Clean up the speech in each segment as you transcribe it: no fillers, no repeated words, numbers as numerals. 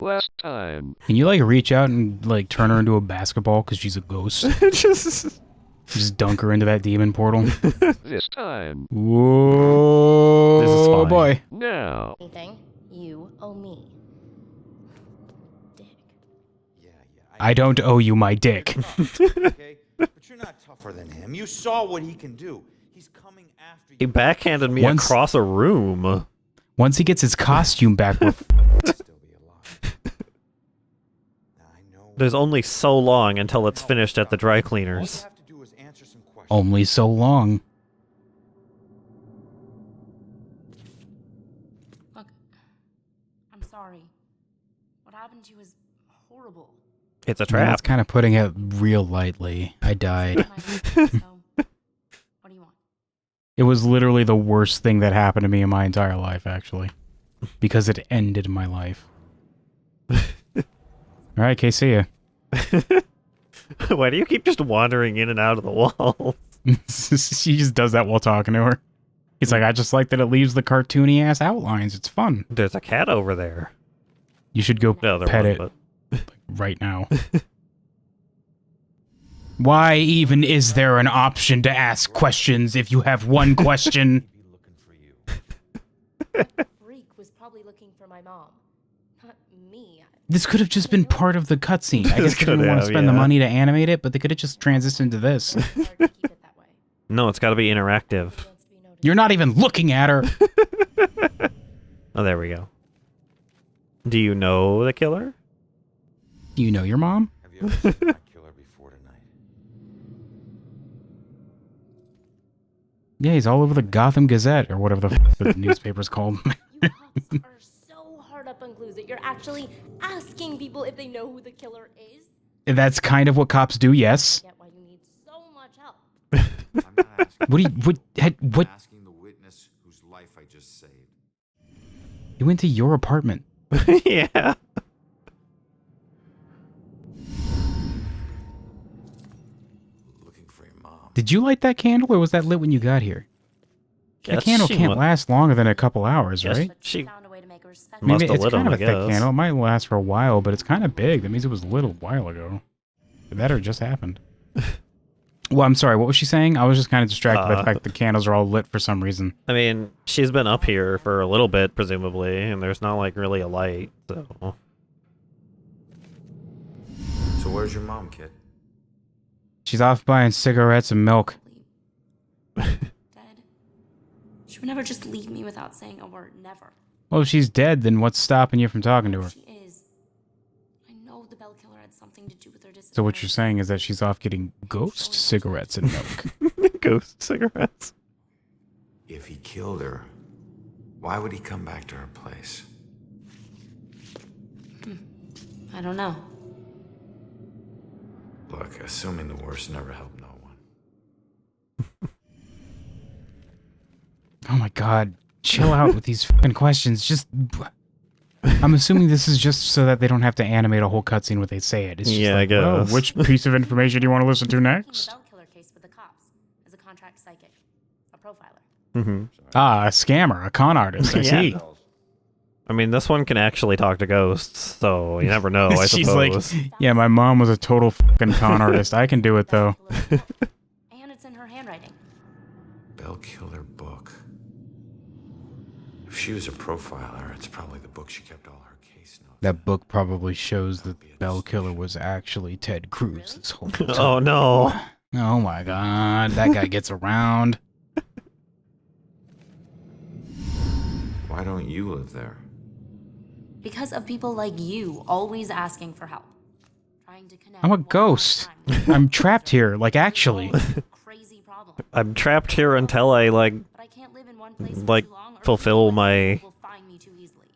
Last time. Can you like reach out and like turn her into a basketball because she's a ghost? Just dunk her into that demon portal. This time. Whoa, This is fine. boy. Now. Anything, you owe me. Dick. I don't owe you my dick. Okay? But you're not tougher than him. You saw what he can do. He's coming after you. He backhanded me Once- across a room. Once he gets his costume back, we're Still be alive. Now, I know There's only so long until it's finished at the dry all you cleaners. have to do is answer some questions. only so long. Look, I'm sorry. What happened to you is horrible. It's a That's trap. kind of putting it real lightly. I died. So, what do you want? It was literally the worst thing that happened to me in my entire life, actually. Because it ended my life. Alright, Kay, see ya. Why do you keep just wandering in and out of the wall? She just does that while talking to her. He's like, I just like that it leaves the cartoony ass outlines. It's fun. There's a cat over there. You should go No, there pet was, it but right now. Why even is there an option to ask questions if you have one question? Be looking for you. Freak was probably looking for my mom. Not me. This could have just been part of the cutscene. I This guess they didn't could want to have, spend the yeah. money to animate it, but they could have just transitioned to this. It's hard to keep it that way. no, it's got to be interactive. Wants to be noticed. You're not even looking at her. Oh, there we go. Do you know the killer? Do you know your mom? Have you ever seen that killer before tonight? Yeah, he's all over the Gotham Gazette, or whatever the newspaper's called. You cops are so hard up on clues that you're actually asking people if they know who the killer is. That's kind of what cops do, yes. I get why you need so much help. I'm not asking. What do you, what, I'm asking the witness whose life I just saved. you went to your apartment. Yeah. Looking for your mom. Did you light that candle, or was that lit when you got here? That Guess candle she can't mu- last longer than a couple hours, Guess right? But she found a way to make her respect I mean, must have it's lit kind them, of I a thick guess. candle. It might last for a while, but it's kind of big. That means it was lit a while ago. That or it just happened. Well, I'm sorry. What was she saying? I was just kind of distracted by the fact the candles are all lit for some reason. I mean, she's been up here for a little bit, presumably, and there's not like really a light, so. So where's your mom, kid? She's off buying cigarettes and milk. dead. She would never just leave me without saying a word. Never. Well, if she's dead, then what's stopping you from talking to her? She is. I know the Bell Killer had something to do with her disappearance. So what you're saying is that she's off getting ghost cigarettes and milk. Ghost cigarettes. If he killed her, why would he come back to her place? I don't know. Look, assuming the worst never helped no one. Oh my god. Chill out with these fucking questions. Just... I'm assuming this is just so that they don't have to animate a whole cutscene when they say it. It's just Yeah, like, I "Oh, guess." which piece of information do you want to listen to Working next? the Bell Killer case with the cops as a contract psychic, a profiler. Mm-hmm. Ah, a scammer, a con artist. I Yeah. see. I mean, this one can actually talk to ghosts, so you never know, I She's suppose. like, yeah, my mom was a total fucking con artist. I can do it, though. And it's in her handwriting. Bell Killer book. If she was a profiler, it's probably the book she kept all her case notes. That book probably shows that the Bell Killer was actually Ted Cruz this whole time. Oh no. Oh my god, that guy gets around. Why don't you live there? Because of people like you always asking for help. Trying to connect I'm a one last ghost. time. I'm trapped here, like actually. Crazy problem. I'm trapped here until I, like, But I can't live in one place for Like, too long or fulfill people my- will find me too easily.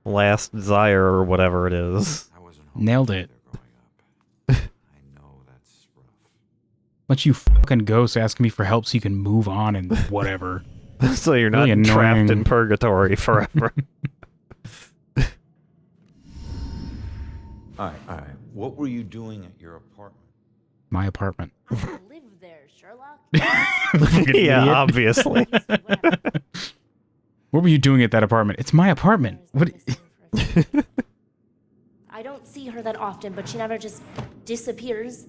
last desire or whatever it is. I wasn't home Nailed it. either growing up. I know that's rough. Bunch of you fucking ghosts asking me for help so you can move on and whatever. So you're not Really trapped annoying. in purgatory forever. All right. What were you doing at your apartment? My apartment. I don't live there, Sherlock. Fucking Yeah, idiot. obviously. Whatever. What were you doing at that apartment? It's my apartment. What? I don't see her that often, but she never just disappears.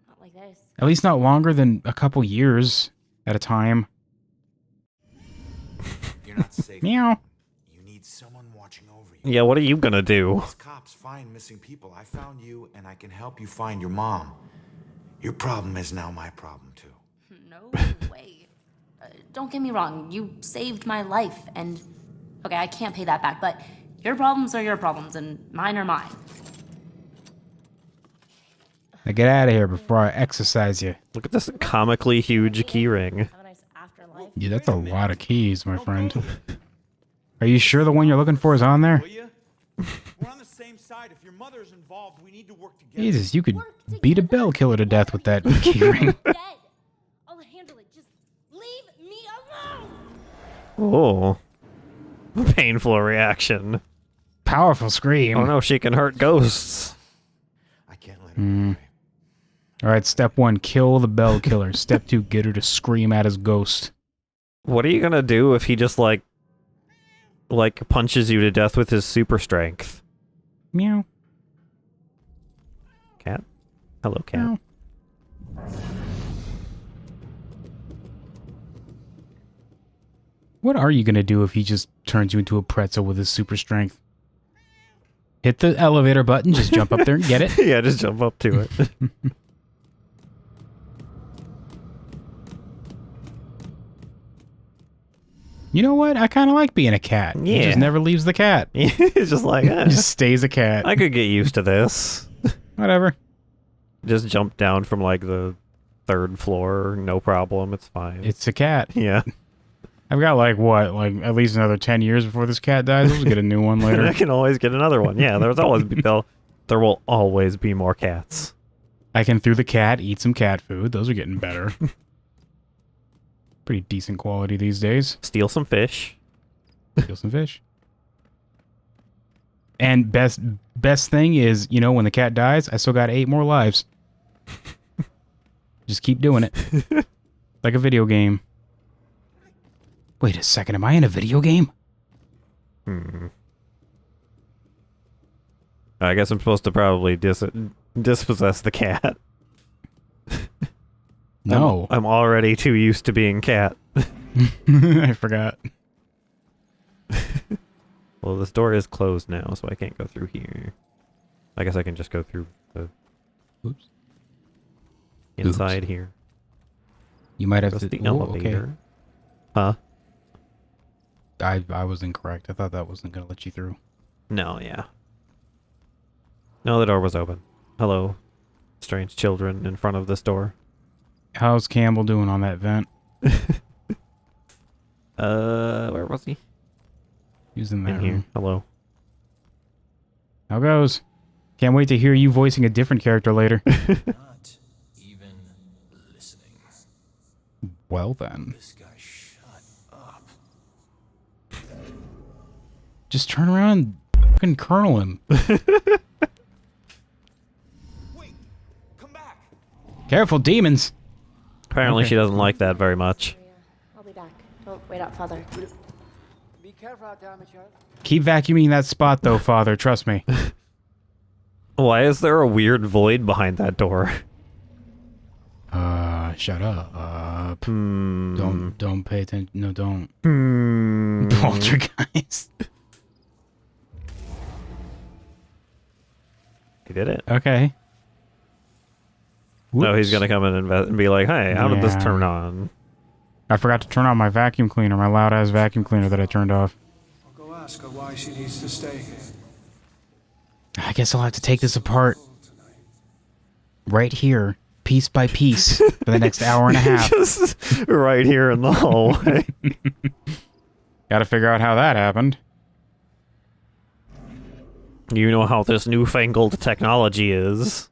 Not like this. At least not longer than a couple years at a time. You're not safe. Meow. You need someone watching over you. Yeah, what are you gonna do? As cops find missing people, I found you, and I can help you find your mom. Your problem is now my problem, too. No way. Don't get me wrong, you saved my life, and okay, I can't pay that back, but your problems are your problems, and mine are mine. Now get out of here before I exercise you. Look at this comically huge keyring. Have a nice afterlife. Yeah, that's a lot of keys, my friend. Are you sure the one you're looking for is on there? Will you? We're on the same side. If your mother's involved, we need to work together. Jesus, you could beat a bell killer to death with that keyring. Dead. I'll handle it. Just leave me alone. Oh. Painful reaction. Powerful scream. Oh no, she can hurt ghosts. I can't let her get away. Alright, step 1, kill the bell killer. Step 2, get her to scream at his ghost. What are you gonna do if he just like punches you to death with his super strength? Meow. Cat? Hello, cat. Meow. What are you gonna do if he just turns you into a pretzel with his super strength? Hit the elevator button, just jump up there and get it. Yeah, just jump up to it. You know what? I kind of like being a cat. He Yeah. just never leaves the cat. He It's just like, just stays a cat. I could get used to this. Whatever. Just jump down from like the 3rd floor, no problem, it's fine. It's a cat. Yeah. I've got like what? Like at least another 10 years before this cat dies. We'll get a new one I later. can always get another one. Yeah, there will always be more cats. I can through the cat eat some cat food. Those are getting better. Pretty decent quality these days. Steal some fish. Steal some fish. And best thing is, you know, when the cat dies, I still got 8 more lives. Just keep doing it. Like a video game. Wait a second, am I in a video game? I guess I'm supposed to probably dispossess the cat. No. I'm already too used to being cat. I forgot. Well, this door is closed now, so I can't go through here. I guess I can just go through the Oops. inside here. You might have That's to... the Ooh, elevator. Huh? I was incorrect. I thought that wasn't going to let you through. No, yeah. No, the door was open. Hello, strange children in front of this door. How's Campbell doing on that vent? Where was he? He was in there. In here. Hello. How goes? Can't wait to hear you voicing a different character later. Not even listening. Well then. This guy, shut up. Just turn around and fucking kernel him. Wait, come back. Careful, demons! Apparently Okay. she doesn't like that very much. I'll be back. Don't wait out, Father. Be careful out there, my child. Keep vacuuming that spot though, Father, trust me. Why is there a weird void behind that door? Shut up. Hmm. Don't pay attention. No, don't. Hmm. Poltergeist. He did it. Okay. No, he's Whoops. gonna come in and be like, "Hey, how did this Yeah. turn on?" I forgot to turn on my vacuum cleaner, my loud-ass vacuum cleaner that I turned off. I'll go ask her why she needs to stay here. I guess I'll have to take this apart. Right here, piece by piece, for the next hour and a half. Just right here in the hallway. Gotta figure out how that happened. You know how this newfangled technology is.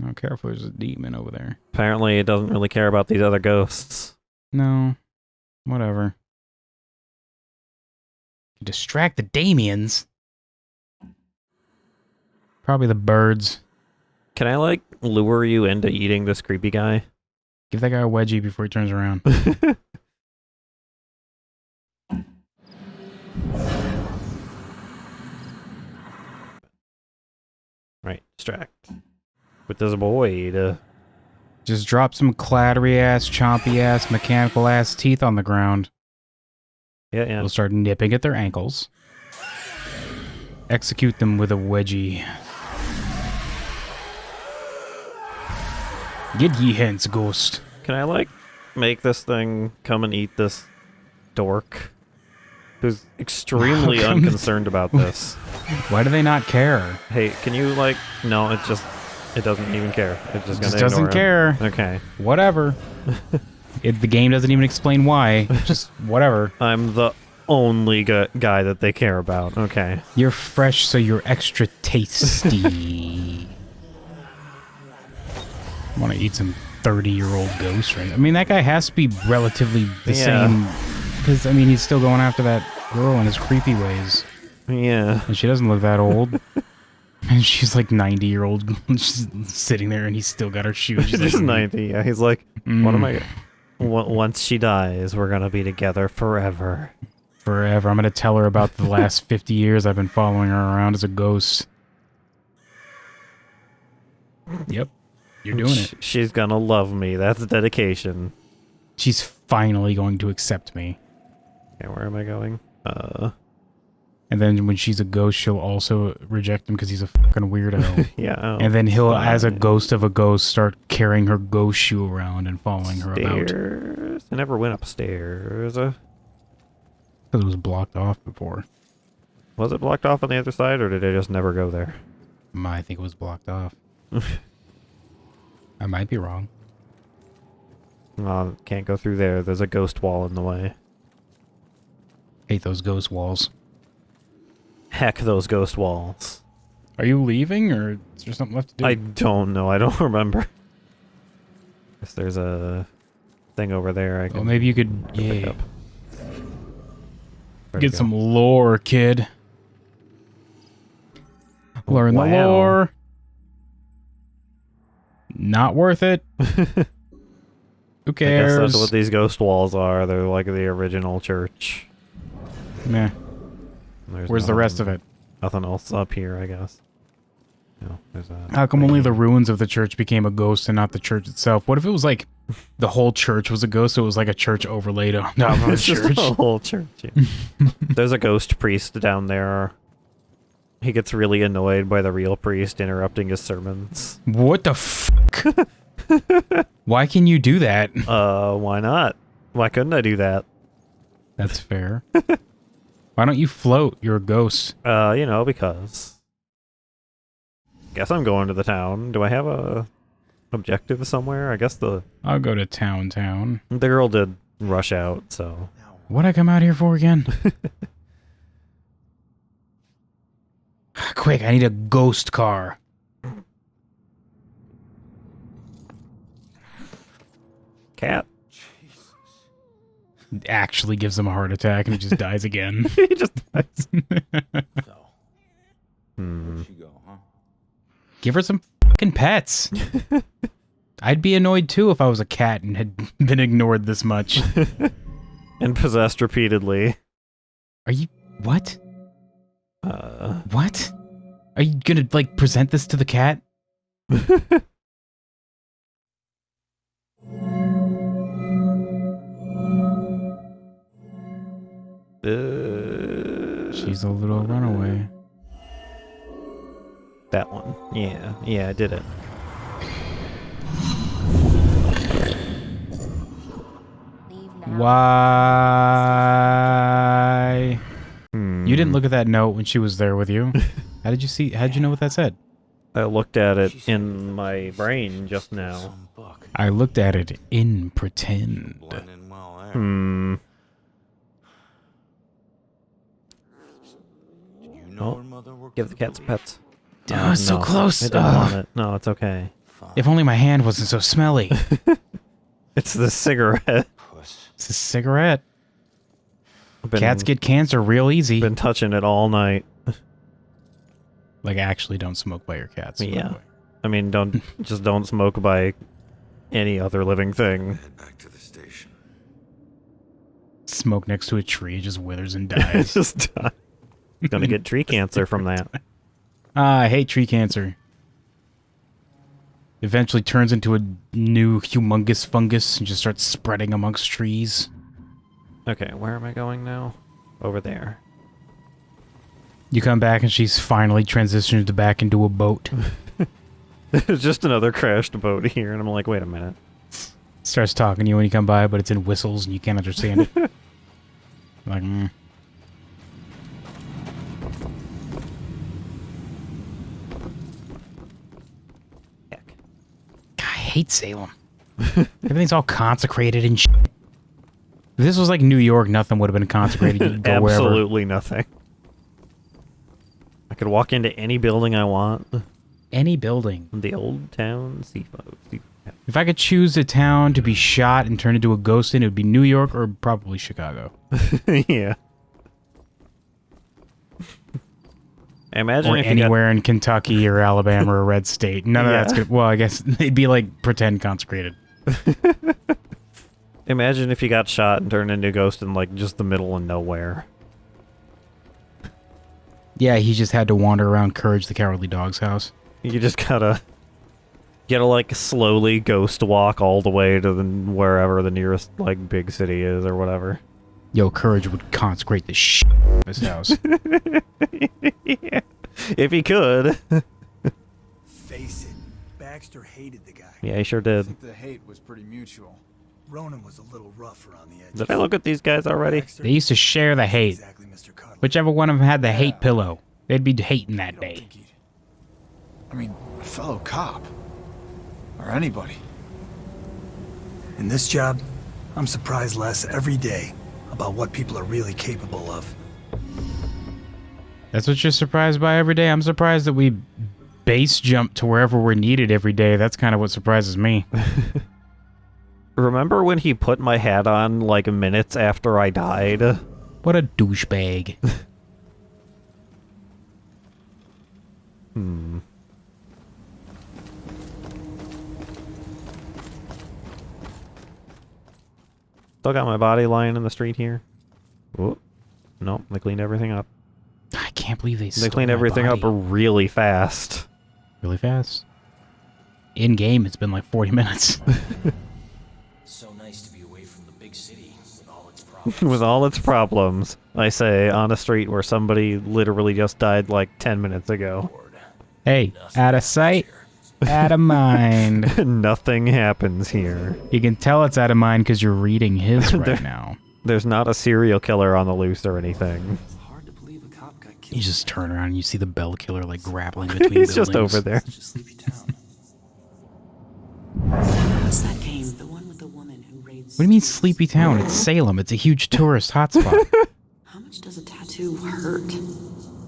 Oh, careful, there's a demon over there. Apparently, it doesn't really care about these other ghosts. No. Whatever. Distract the Damians. Probably the birds. Can I, like, lure you into eating this creepy guy? Give that guy a wedgie before he turns around. Right, distract. With this boy to... Just drop some clattery ass, chompy ass, mechanical ass teeth on the ground. Yeah, yeah. We'll start nipping at their ankles. Execute them with a wedgie. Get ye hence, ghost. Can I, like, make this thing come and eat this dork? Who's extremely unconcerned about this. Why do they not care? Hey, can you, like... No, it doesn't even care. It's just gonna Doesn't ignore care. him. Okay. Whatever. The game doesn't even explain why. Just whatever. I'm the only guy that they care about. Okay. You're fresh, so you're extra tasty. I want to eat some 30-year-old ghost right now. I mean, that guy has to be relatively the same. Because, I mean, he's still going after that girl in his creepy ways. Yeah. And she doesn't look that old. And she's like 90-year-old. She's sitting there and he's still got her shoes. She's like, 90. Yeah, he's like, what am I... Once she dies, we're gonna be together forever. Forever. I'm going to tell her about the last 50 years I've been following her around as a ghost. Yep. You're doing it. She's gonna love me. That's dedication. She's finally going to accept me. Okay, where am I going? And then when she's a ghost, she'll also reject him because he's a fucking weirdo. Yeah. Oh, And then he'll, fine. as a ghost of a ghost, start carrying her ghost shoe around and following her about. Stairs. I never went upstairs. Because it was blocked off before. Was it blocked off on the other side, or did I just never go there? I think it was blocked off. I might be wrong. Can't go through there. There's a ghost wall in the way. Hate those ghost walls. Heck, those ghost walls. Are you leaving, or is there something left to do? I don't know. I don't remember. Guess there's a thing over there I can Well, maybe you could pick up. Where'd it get go? some lore, kid. Learn the Wow. lore. Not worth it. Who I guess cares? that's what these ghost walls are. They're like the original church. Meh. There's Where's the rest of it? Nothing else up here, I guess. No, there's a... How come only the ruins of the church became a ghost and not the church itself? What if it was like the whole church was a ghost, so it was like a church overlaid on top of a It's just church? a whole church. Yeah. There's a ghost priest down there. He gets really annoyed by the real priest interrupting his sermons. What the fuck? Why can you do that? Why not? Why couldn't I do that? That's fair. Why don't you float? You're a ghost. You know, because... Guess I'm going to the town. Do I have a objective somewhere? I guess the I'll go to town. girl did rush out, so... What'd I come out here for again? Quick, I need a ghost car. Cat? Actually gives him a heart attack and he just dies again. He just dies. So, Hmm. where'd she go, huh? Give her some fucking pets. I'd be annoyed too if I was a cat and had been ignored this much. And possessed repeatedly. Are you... What? What? Are you gonna, like, present this to the cat? She's a little runaway. That one. Yeah. Yeah, I did it. Leave now. Why? Hmm. You didn't look at that note when she was there with you. How'd you know what that said? I looked at it in my brain just now. Some book. I looked at it in pretend. Blend in well there. Hmm. Did you know Oh, her mother worked Give for the cat some police? pets. Oh, it's so No, close. It doesn't want it. No, it's okay. Fine. If only my hand wasn't so smelly. It's the cigarette. Puss. It's a cigarette. Been, Cats get cancer real easy. been touching it all night. Like, actually don't smoke by your cats. by the Yeah. way. I mean, just don't smoke by any other living thing. Head back to the station. Smoke next to a tree, it just withers and dies. Just die. Gonna get tree cancer from that. I hate tree cancer. Eventually turns into a new humongous fungus and just starts spreading amongst trees. Okay, where am I going now? Over there. You come back and she's finally transitioned back into a boat. There's just another crashed boat here, and I'm like, wait a minute. Starts talking to you when you come by, but it's in whistles and you can't understand it. Like, Heck. I hate Salem. Everything's all consecrated and shit. If this was like New York, nothing would have been consecrated. You could go wherever. Absolutely nothing. I could walk into any building I want. Any building. The old town seafood. If I could choose a town to be shot and turned into a ghost in, it would be New York or probably Chicago. Yeah. Imagine Or if anywhere in Kentucky or Alabama or a red state. None of that's good. Well, I guess they'd be like pretend consecrated. Imagine if you got shot and turned into a ghost in like just the middle of nowhere. Yeah, he just had to wander around Courage the Cowardly Dog's house. You just gotta like slowly ghost walk all the way to wherever the nearest like big city is or whatever. Yo, Courage would consecrate the shit out of his house. Yeah. If he could. Face it, Baxter hated the guy. Yeah, he sure I did. think the hate was pretty mutual. Ronan was a little rough around the edges. Did I look at these guys already? Baxter, They used to share the hate. exactly Mr. Cuddly. Whichever one of them had the hate pillow, they'd be hating that Don't day. think he'd- I mean, a fellow cop. Or anybody. In this job, I'm surprised less every day about what people are really capable of. That's what you're surprised by every day? I'm surprised that we base jump to wherever we're needed every day. That's kind of what surprises me. Remember when he put my hat on like minutes after I died? What a douchebag. Still got my body lying in the street here. Whoop. Nope, they cleaned everything up. I can't believe they They cleaned everything up body. really fast. Really fast. In game, it's been like 40 minutes. So nice to be away from the big city with all its problems. With all its problems, I say, on a street where somebody literally just died like 10 minutes ago. Hey, out of sight, out of mind. Nothing happens here. You can tell it's out of mind because you're reading his right now. There's not a serial killer on the loose or anything. It's hard to believe a cop got killed. You just turn around and you see the bell killer like grappling between He's buildings. just over there. Such a sleepy town. What's that game? The one with the woman who raids. What do you mean sleepy town? It's Salem. It's a huge tourist hotspot. How much does a tattoo hurt?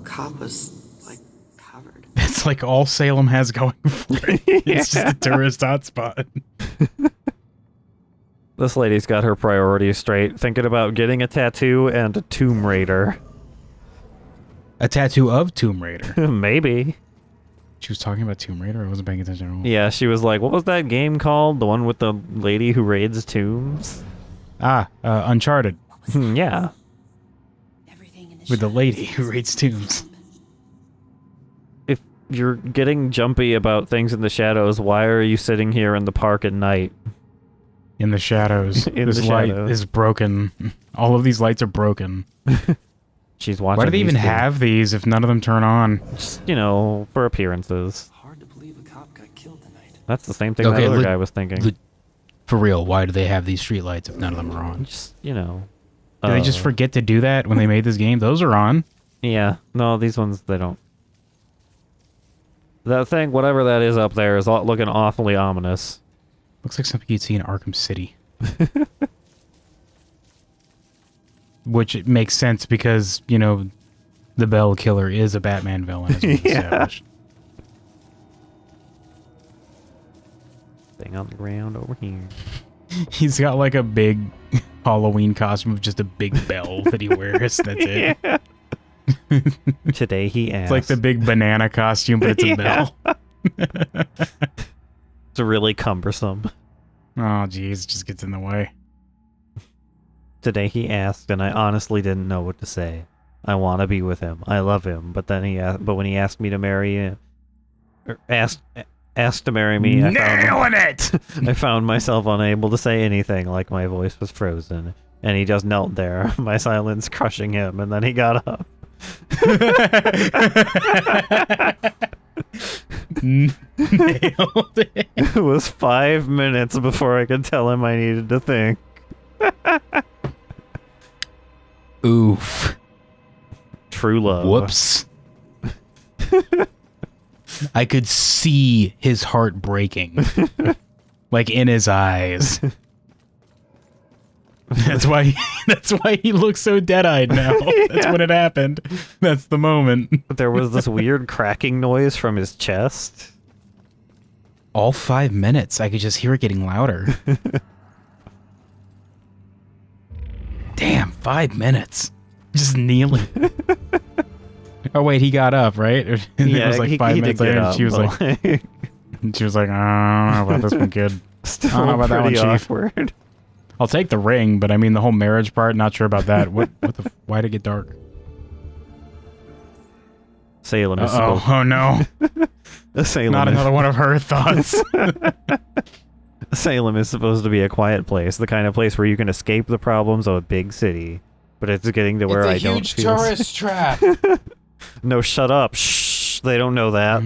Cop was, like, covered. That's like all Salem has going for it. It's just a tourist hotspot. This lady's got her priorities straight, thinking about getting a tattoo and a Tomb Raider. A tattoo of Tomb Raider. Maybe. She was talking about Tomb Raider? I wasn't paying attention at all. Yeah, she was like, what was that game called? The one with the lady who raids tombs? Uncharted. Yeah. Everything in the With the shadows lady who has raids been tombs. open. If you're getting jumpy about things in the shadows, why are you sitting here in the park at night? In the shadows. In This the light shadows. is broken. All of these lights are broken. She's watching. Why do they even these two. have these if none of them turn on? Just, you know, for appearances. Hard to believe a cop got killed tonight. That's the same thing Okay, that other look- guy was thinking. look- For real, why do they have these streetlights if none of them are on? Just, you know. Did they just forget to do that when they made this game? Those are on. Yeah. No, these ones, they don't. That thing, whatever that is up there, is looking awfully ominous. Looks like something you'd see in Arkham City. Which it makes sense because, you know, the Bell Killer is a Batman villain, as we've Yeah. established. Thing on the ground over here. He's got like a big Halloween costume of just a big bell that he wears. That's it. Yeah. Today he asked. It's like the big banana costume, but it's a Yeah. bell. It's really cumbersome. Oh, geez, it just gets in the way. Today he asked, and I honestly didn't know what to say. I want to be with him. I love him. But then but when he asked me to marry him, or asked to marry me, Nailing it! I found myself unable to say anything, like my voice was frozen. And he just knelt there, my silence crushing him, and then he got up. Nailed it. It was 5 minutes before I could tell him I needed to think. Oof. True love. Whoops. I could see his heart breaking. Like in his eyes. That's why he looks so dead-eyed now. Yeah. That's when it happened. That's the moment. There was this weird cracking noise from his chest. All 5 minutes, I could just hear it getting louder. Damn, 5 minutes. Just kneeling. Oh wait, he got up, right? Yeah, it was like 5 minutes later, and she was like, I don't know about this one, kid. Still I don't know about that one, Chief. awkward. I'll take the ring, but I mean the whole marriage part, not sure about that. Why'd it get dark? Salem is supposed Oh no. Salem Not another one of her thoughts. Salem is supposed to be a quiet place, the kind of place where you can escape the problems of a big city. But it's getting to where I don't feel... It's a huge tourist trap. No, shut up. Shh. They don't know that.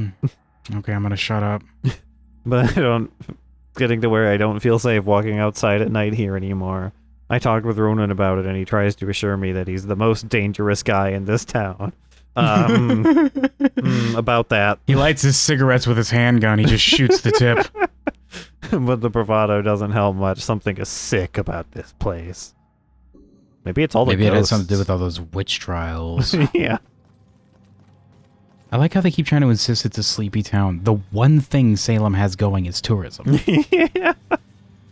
Okay, I'm gonna shut up. But I don't... Getting to where I don't feel safe walking outside at night here anymore. I talked with Ronan about it, and he tries to assure me that he's the most dangerous guy in this town. About that. He lights his cigarettes with his handgun. He just shoots the tip. But the bravado doesn't help much. Something is sick about this place. Maybe it's all the Maybe it has ghosts. something to do with all those witch trials. Yeah. I like how they keep trying to insist it's a sleepy town. The one thing Salem has going is tourism. Yeah.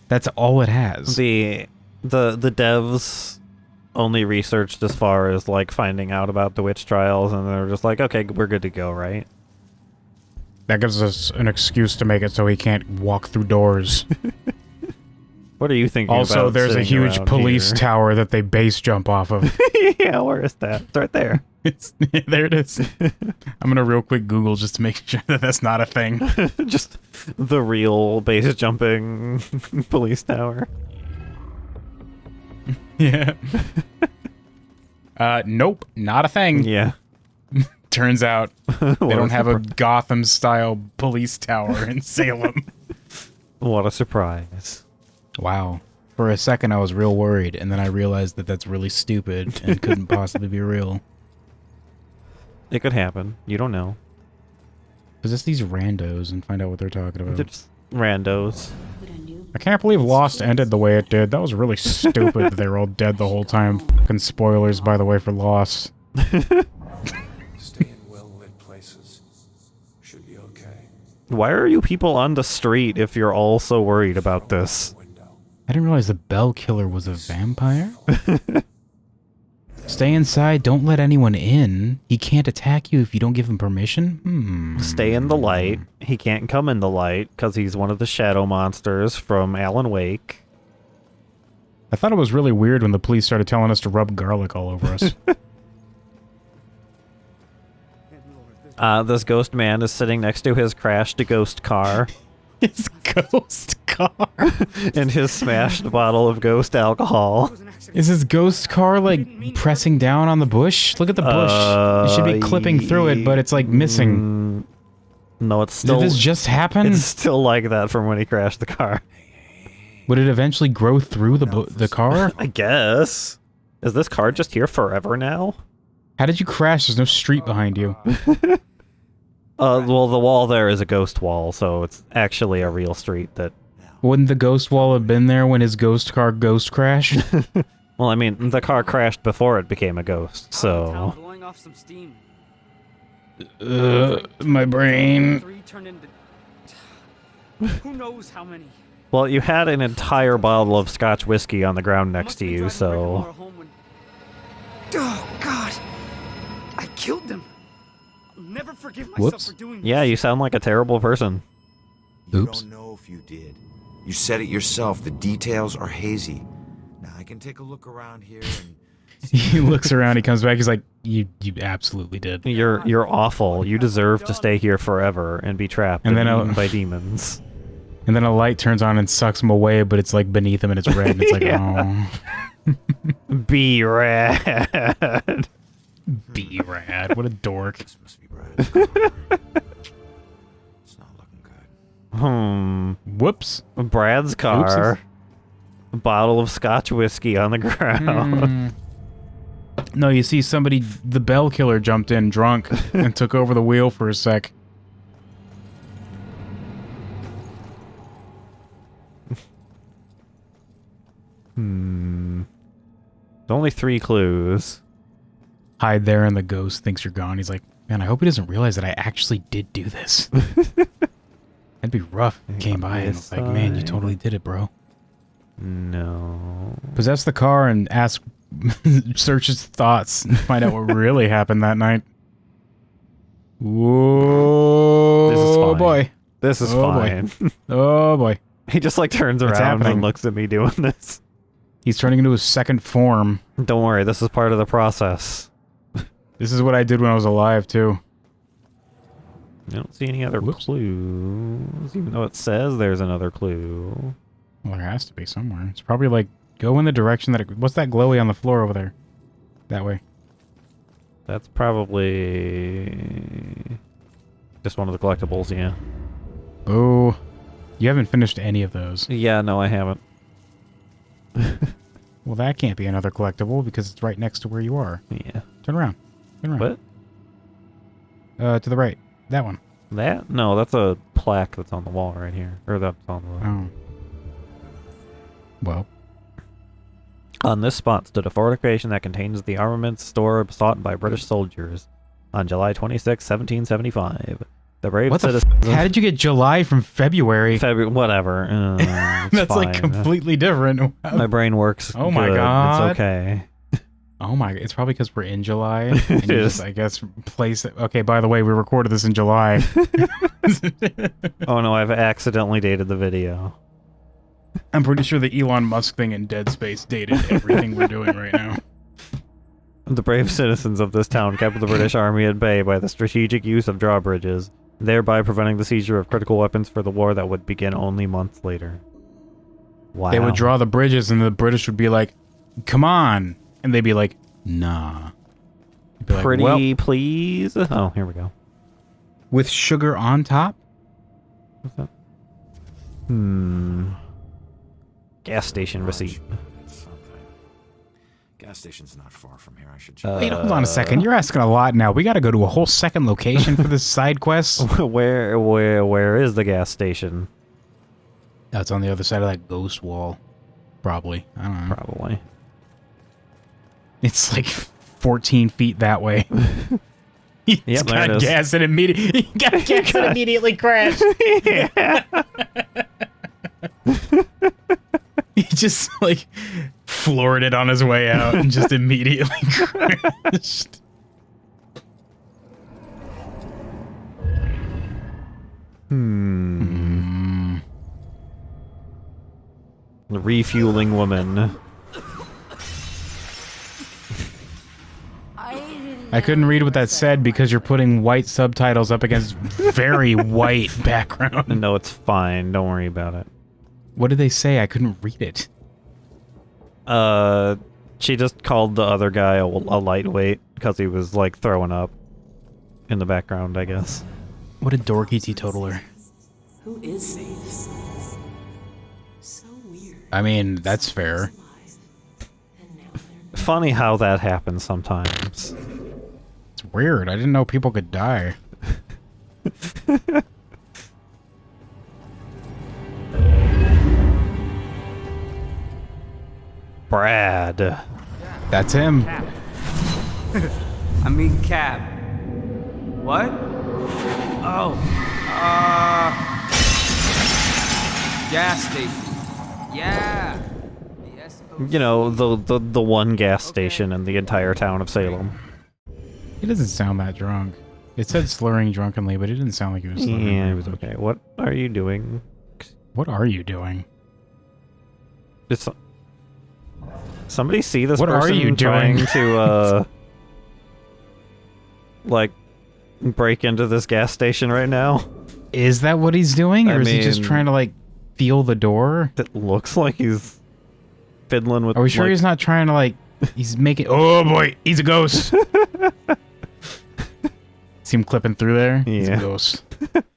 That's all it has. The devs only researched as far as like finding out about the witch trials, and they're just like, okay, we're good to go, right? That gives us an excuse to make it so he can't walk through doors. What are you thinking also, about? there's a sitting huge around police here? tower that they base jump off of. Yeah, where is that? It's right there. There it is. I'm gonna real quick Google just to make sure that that's not a thing. Just the real base jumping police tower. Yeah. Nope, not a thing. Yeah. Turns out they don't have a Gotham-style police tower in Salem. What a surprise. Wow. For a second, I was real worried, and then I realized that that's really stupid and couldn't possibly be real. It could happen. You don't know. Possess these randos and find out what they're talking about. They're just randos. I can't believe Lost ended the way it did. That was really stupid that they were all dead the whole time. Fucking spoilers, by the way, for Lost. Stay in well-lit places. Should be okay. Why are you people on the street if you're all so worried about this? I didn't realize the Bell Killer was a vampire. Stay inside. Don't let anyone in. He can't attack you if you don't give him permission. Stay in the light. He can't come in the light because he's one of the shadow monsters from Alan Wake. I thought it was really weird when the police started telling us to rub garlic all over us. This ghost man is sitting next to his crashed ghost car. His ghost car? And his smashed bottle of ghost alcohol. Is his ghost car, like, pressing down on the bush? Look at the bush. It should be clipping through it, but it's, like, missing. No, it's still... Did this just happen? It's still like that from when he crashed the car. Would it eventually grow through the car? I guess. Is this car just here forever now? How did you crash? There's no street behind you. Well, the wall there is a ghost wall, so it's actually a real street that... Wouldn't the ghost wall have been there when his ghost car ghost crashed? Well, I mean, the car crashed before it became a ghost, so... Blowing off some steam. My brain. 3 turned into... Who knows how many? Well, you had an entire bottle of Scotch whiskey on the ground next to you, so... Oh, God! I killed them! I'll never forgive myself for doing this. Yeah, you sound like a terrible person. Oops. You don't know if you did. You said it yourself. The details are hazy. Now, I can take a look around here and He looks around, he comes back, he's like, you absolutely did. You're awful. You deserve to stay here forever and be trapped and eaten by demons. And then a light turns on and sucks him away, but it's like beneath him and it's red. And it's like, oh. Be rad. Be rad. What a dork. This must be Brad's car. It's not looking good. Whoops. Brad's car. A bottle of Scotch whiskey on the ground. No, you see somebody, the bell killer jumped in drunk and took over the wheel for a sec. There's only 3 clues. Hide there and the ghost thinks you're gone. He's like, man, I hope he doesn't realize that I actually did do this. That'd be rough. Came by and was like, man, you totally did it, bro. No. Possess the car and ask, search his thoughts and find out what really happened that night. Whoa. This is fine. Boy. This is fine. Boy. Oh boy. He just like turns around and looks at me doing this. He's turning into his second form. Don't worry, this is part of the process. This is what I did when I was alive, too. I don't see any other clues, even though it says there's another clue. Well, there has to be somewhere. It's probably like, go in the direction that it... What's that glowy on the floor over there? That way. That's probably just one of the collectibles, yeah. Oh. You haven't finished any of those. Yeah, no, I haven't. Well, that can't be another collectible because it's right next to where you are. Yeah. Turn around. Turn around. What? To the right. That one. That? No, that's a plaque that's on the wall right here. Or that's on the wall. Oh. Well. On this spot stood a fortification that contains the armaments stored sought by British soldiers on July 26, 1775. The brave citizens... How did you get July from February? Whatever. That's fine. like completely different. My brain works. Oh my good. god. It's okay. Oh my, it's probably because we're in July. And you just, I guess, place it. Okay, by the way, we recorded this in July. Oh no, I've accidentally dated the video. I'm pretty sure the Elon Musk thing in Dead Space dated everything we're doing right now. The brave citizens of this town kept the British army at bay by the strategic use of drawbridges, thereby preventing the seizure of critical weapons for the war that would begin only months later. Wow. They would draw the bridges and the British would be like, come on. And they'd be like, nah. Be like, pretty well, please? Oh, here we go. With sugar on top? What's that? Gas station receipt. Gas station's not far from here. I should check. Wait, hold on a second. You're asking a lot now. We got to go to a whole second location for this side quest. Where is the gas station? That's on the other side of that ghost wall. Probably. I don't know. Probably. It's like 14 feet that way. He's got gas and immediately crashed. Yeah. He just like floored it on his way out and just immediately crashed. The refueling woman. I couldn't read what that said because you're putting white subtitles up against very white background. No, it's fine. Don't worry about it. What did they say? I couldn't read it. She just called the other guy a lightweight because he was like throwing up in the background, I guess. What a dorky teetotaler. Who is safe? So weird. I mean, that's fair. Funny how that happens sometimes. It's weird. I didn't know people could die. Brad. That's him. Cap. I mean Cap. What? Oh. Gas station. Yeah. You know, the one gas station in the entire town of Salem. He doesn't sound that drunk. It said slurring drunkenly, but it didn't sound like he was slurring. Yeah, it was okay. What are you doing? What are you doing? It's... Somebody see this What person are you trying doing? to, like, break into this gas station right now? Is that what he's doing? Or I is he just mean, trying to, like, feel the door? It looks like he's fiddling with... Are we sure like, he's not trying to, like... He's making... Oh, boy! He's a ghost! See him clipping through there? He's a Yeah. ghost.